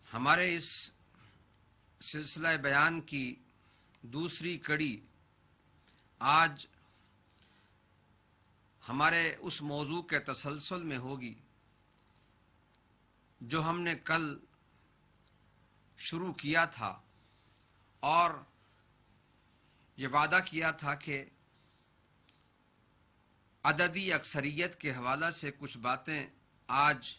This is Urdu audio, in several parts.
ہمارے اس سلسلہ بیان کی دوسری کڑی آج ہمارے اس موضوع کے تسلسل میں ہوگی جو ہم نے کل شروع کیا تھا اور یہ وعدہ کیا تھا کہ عددی اکثریت کے حوالے سے کچھ باتیں آج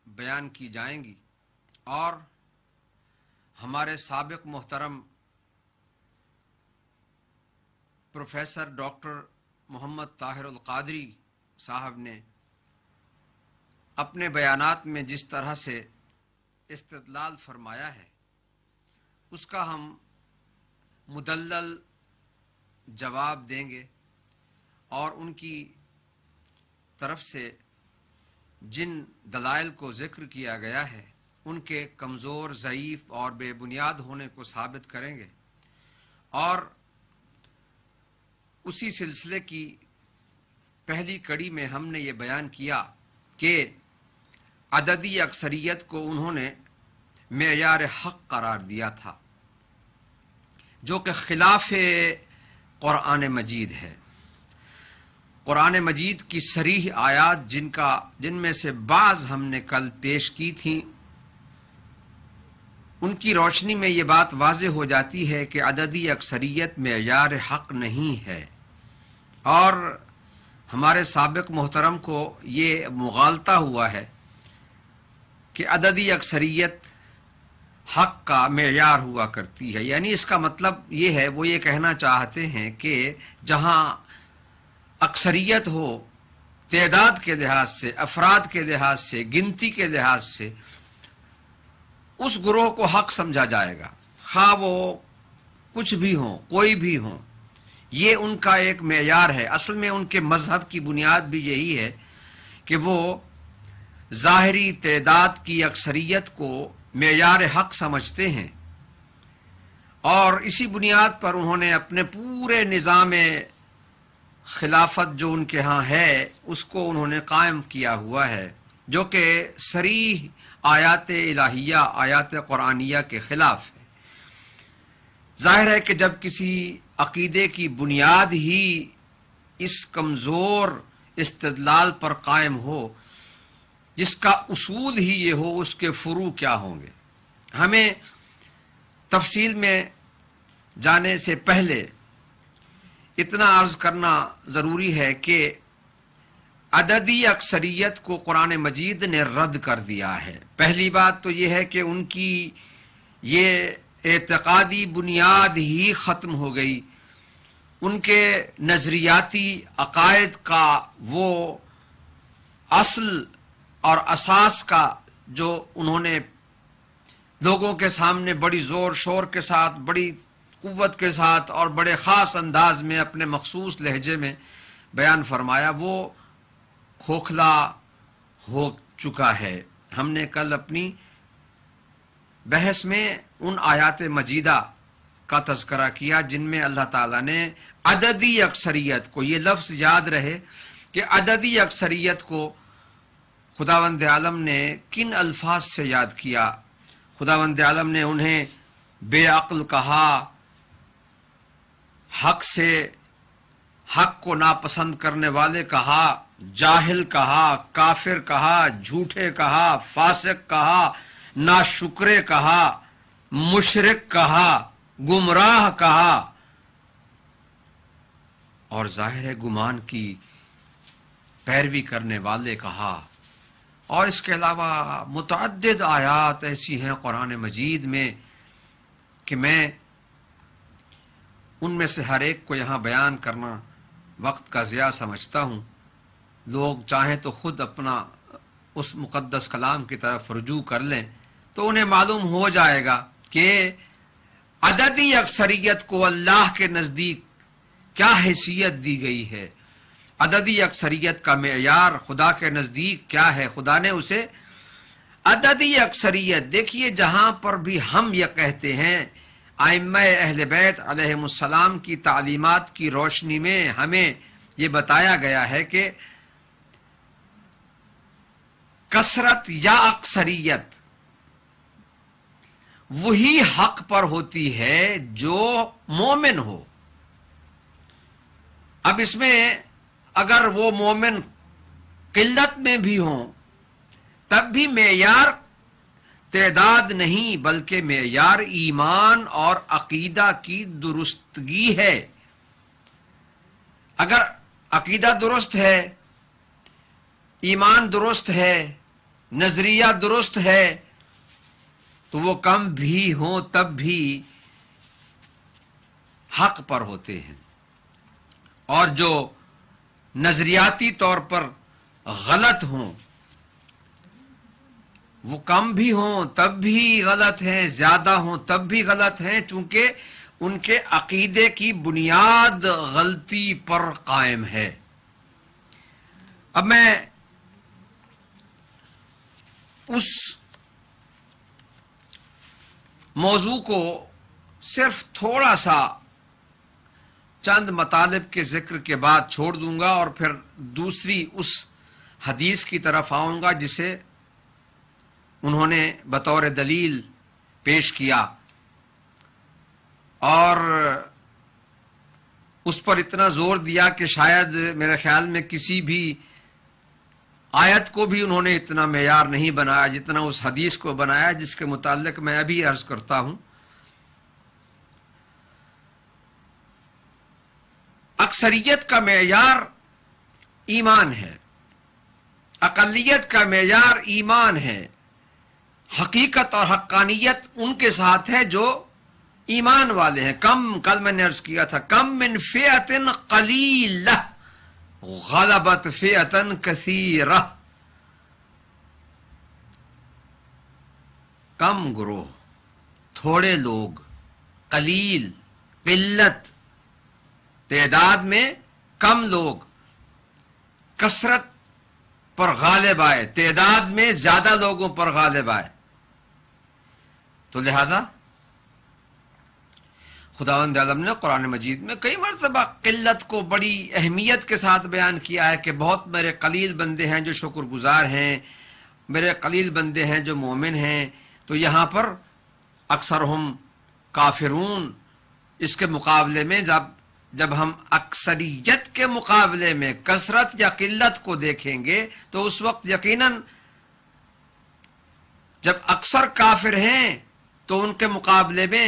بیان کی جائیں گی اور ہمارے سابق محترم پروفیسر ڈاکٹر محمد طاہر القادری صاحب نے اپنے بیانات میں جس طرح سے استدلال فرمایا ہے اس کا ہم مدلل جواب دیں گے اور ان کی طرف سے جن دلائل کو ذکر کیا گیا ہے ان کے کمزور، ضعیف اور بے بنیاد ہونے کو ثابت کریں گے اور اسی سلسلے کی پہلی کڑی میں ہم نے یہ بیان کیا کہ عددی اکثریت کو انہوں نے معیار حق قرار دیا تھا جو کہ خلاف قرآن مجید ہے۔ قرآن مجید کی صریح آیات جن میں سے بعض ہم نے کل پیش کی تھیں، ان کی روشنی میں یہ بات واضح ہو جاتی ہے کہ عددی اکثریت معیار حق نہیں ہے، اور ہمارے سابق محترم کو یہ مغالطہ ہوا ہے کہ عددی اکثریت حق کا معیار ہوا کرتی ہے۔ یعنی اس کا مطلب یہ ہے، وہ یہ کہنا چاہتے ہیں کہ جہاں اکثریت ہو تعداد کے لحاظ سے، افراد کے لحاظ سے، گنتی کے لحاظ سے، اس گروہ کو حق سمجھا جائے گا، خواہ وہ کچھ بھی ہوں، کوئی بھی ہوں۔ یہ ان کا ایک معیار ہے۔ اصل میں ان کے مذہب کی بنیاد بھی یہی ہے کہ وہ ظاہری تعداد کی اکثریت کو معیار حق سمجھتے ہیں، اور اسی بنیاد پر انہوں نے اپنے پورے نظام خلافت جو ان کے ہاں ہے اس کو انہوں نے قائم کیا ہوا ہے، جو کہ صریح آیات الہیہ، آیات قرآنیہ کے خلاف ہے۔ ظاہر ہے کہ جب کسی عقیدے کی بنیاد ہی اس کمزور استدلال پر قائم ہو، جس کا اصول ہی یہ ہو، اس کے فروع کیا ہوں گے۔ ہمیں تفصیل میں جانے سے پہلے اتنا عرض کرنا ضروری ہے کہ عددی اکثریت کو قرآن مجید نے رد کر دیا ہے۔ پہلی بات تو یہ ہے کہ ان کی یہ اعتقادی بنیاد ہی ختم ہو گئی، ان کے نظریاتی عقائد کا وہ اصل اور اساس کا جو انہوں نے لوگوں کے سامنے بڑی زور شور کے ساتھ، بڑی قوت کے ساتھ اور بڑے خاص انداز میں اپنے مخصوص لہجے میں بیان فرمایا، وہ کھوکھلا ہو چکا ہے۔ ہم نے کل اپنی بحث میں ان آیات مجیدہ کا تذکرہ کیا جن میں اللہ تعالیٰ نے عددی اکثریت کو، یہ لفظ یاد رہے کہ عددی اکثریت کو خداوند عالم نے کن الفاظ سے یاد کیا۔ خداوند عالم نے انہیں بے عقل کہا، حق کو ناپسند کرنے والے کہا، جاہل کہا، کافر کہا، جھوٹے کہا، فاسق کہا، ناشکرے کہا، مشرک کہا، گمراہ کہا، اور ظاہر گمان کی پیروی کرنے والے کہا۔ اور اس کے علاوہ متعدد آیات ایسی ہیں قرآن مجید میں کہ میں ان میں سے ہر ایک کو یہاں بیان کرنا وقت کا ضیاع سمجھتا ہوں۔ لوگ چاہیں تو خود اپنا اس مقدس کلام کی طرف رجوع کر لیں تو انہیں معلوم ہو جائے گا کہ عددی اکثریت کو اللہ کے نزدیک کیا حیثیت دی گئی ہے، عددی اکثریت کا معیار خدا کے نزدیک کیا ہے۔ خدا نے اسے عددی اکثریت، دیکھیے جہاں پر بھی ہم یہ کہتے ہیں ائمہ اہل بیت علیہم السلام کی تعلیمات کی روشنی میں ہمیں یہ بتایا گیا ہے کہ کثرت یا اکثریت وہی حق پر ہوتی ہے جو مومن ہو. اب اس میں اگر وہ مومن قلت میں بھی ہوں تب بھی معیار تعداد نہیں بلکہ معیار ایمان اور عقیدہ کی درستگی ہے. اگر عقیدہ درست ہے، ایمان درست ہے، نظریہ درست ہے تو وہ کم بھی ہوں تب بھی حق پر ہوتے ہیں، اور جو نظریاتی طور پر غلط ہوں وہ کم بھی ہوں تب بھی غلط ہیں، زیادہ ہوں تب بھی غلط ہیں، چونکہ ان کے عقیدے کی بنیاد غلطی پر قائم ہے. اب میں اس موضوع کو صرف تھوڑا سا چند مطالب کے ذکر کے بعد چھوڑ دوں گا اور پھر دوسری اس حدیث کی طرف آؤں گا جسے انہوں نے بطور دلیل پیش کیا، اور اس پر اتنا زور دیا کہ شاید میرے خیال میں کسی بھی آیت کو بھی انہوں نے اتنا معیار نہیں بنایا جتنا اس حدیث کو بنایا، جس کے متعلق میں ابھی عرض کرتا ہوں. اکثریت کا معیار ایمان ہے، اقلیت کا معیار ایمان ہے. حقیقت اور حقانیت ان کے ساتھ ہے جو ایمان والے ہیں. کل میں نے عرض کیا تھا کم من فئۃ قلیلہ غلبت فئۃ کثیرہ. کم گروہ، تھوڑے لوگ، قلیل، قلت، تعداد میں کم لوگ کثرت پر غالب آئے، تعداد میں زیادہ لوگوں پر غالب آئے. تو لہذا خداوند عالم نے قرآن مجید میں کئی مرتبہ قلت کو بڑی اہمیت کے ساتھ بیان کیا ہے کہ بہت میرے قلیل بندے ہیں جو شکر گزار ہیں، میرے قلیل بندے ہیں جو مومن ہیں. تو یہاں پر اکثرہم کافرون، اس کے مقابلے میں جب ہم اکثریت کے مقابلے میں کثرت یا قلت کو دیکھیں گے تو اس وقت یقیناً جب اکثر کافر ہیں تو ان کے مقابلے میں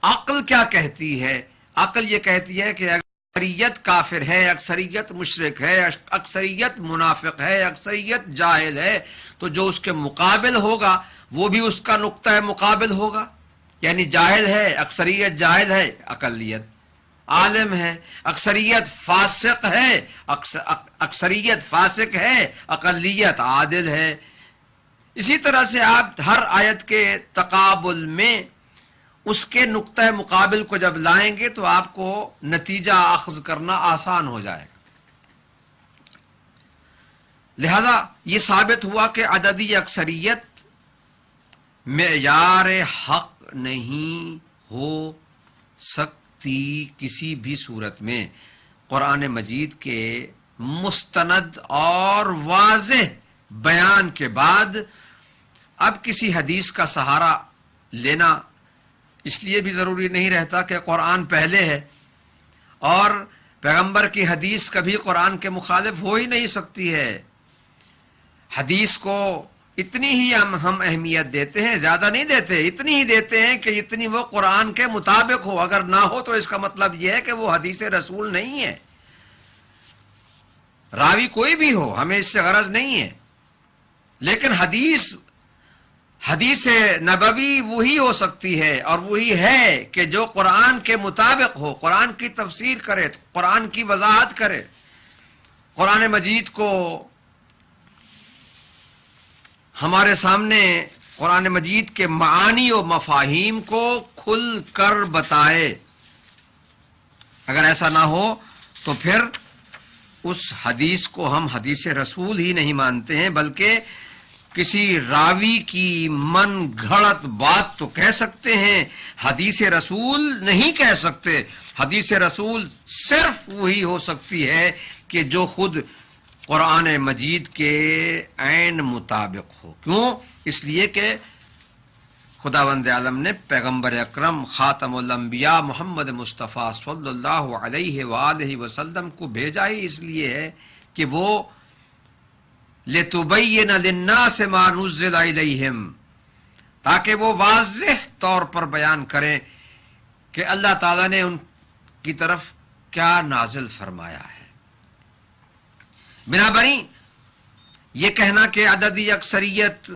عقل کیا کہتی ہے؟ عقل یہ کہتی ہے کہ اکثریت کافر ہے، اکثریت مشرک ہے، اکثریت منافق ہے، اکثریت جاہل ہے، تو جو اس کے مقابل ہوگا وہ بھی اس کا نقطہ مقابل ہوگا. یعنی جاہل ہے، اکثریت جاہل ہے، اقلیت عالم ہے. اکثریت فاسق ہے، اکثریت فاسق ہے، اقلیت عادل ہے. اسی طرح سے آپ ہر آیت کے تقابل میں اس کے نقطہ مقابل کو جب لائیں گے تو آپ کو نتیجہ اخذ کرنا آسان ہو جائے گا. لہذا یہ ثابت ہوا کہ عددی اکثریت معیار حق نہیں ہو سکتی کسی بھی صورت میں. قرآن مجید کے مستند اور واضح بیان کے بعد اب کسی حدیث کا سہارا لینا اس لیے بھی ضروری نہیں رہتا کہ قرآن پہلے ہے، اور پیغمبر کی حدیث کبھی قرآن کے مخالف ہو ہی نہیں سکتی ہے. حدیث کو اتنی ہی ہم اہمیت دیتے ہیں، زیادہ نہیں دیتے، اتنی ہی دیتے ہیں کہ اتنی وہ قرآن کے مطابق ہو. اگر نہ ہو تو اس کا مطلب یہ ہے کہ وہ حدیث رسول نہیں ہے. راوی کوئی بھی ہو، ہمیں اس سے غرض نہیں ہے، لیکن حدیث نبوی وہی ہو سکتی ہے اور وہی ہے کہ جو قرآن کے مطابق ہو، قرآن کی تفسیر کرے، قرآن کی وضاحت کرے، قرآن مجید کو ہمارے سامنے قرآن مجید کے معانی و مفاہیم کو کھل کر بتائے. اگر ایسا نہ ہو تو پھر اس حدیث کو ہم حدیث رسول ہی نہیں مانتے ہیں، بلکہ کسی راوی کی من گھڑت بات تو کہہ سکتے ہیں، حدیث رسول نہیں کہہ سکتے. حدیث رسول صرف وہی ہو سکتی ہے کہ جو خود قرآن مجید کے عین مطابق ہو. کیوں؟ اس لیے کہ خداوند عالم نے پیغمبر اکرم خاتم الانبیاء محمد مصطفیٰ صلی اللہ علیہ وآلہ وسلم کو بھیجا ہی اس لیے ہے کہ وہ لِتُبَيِّنَ لِلنَّاسِ مَا نُزِّلَ إِلَيْهِمْ، تاکہ وہ واضح طور پر بیان کریں کہ اللہ تعالیٰ نے ان کی طرف کیا نازل فرمایا ہے۔ بنابراین یہ کہنا کہ عددی اکثریت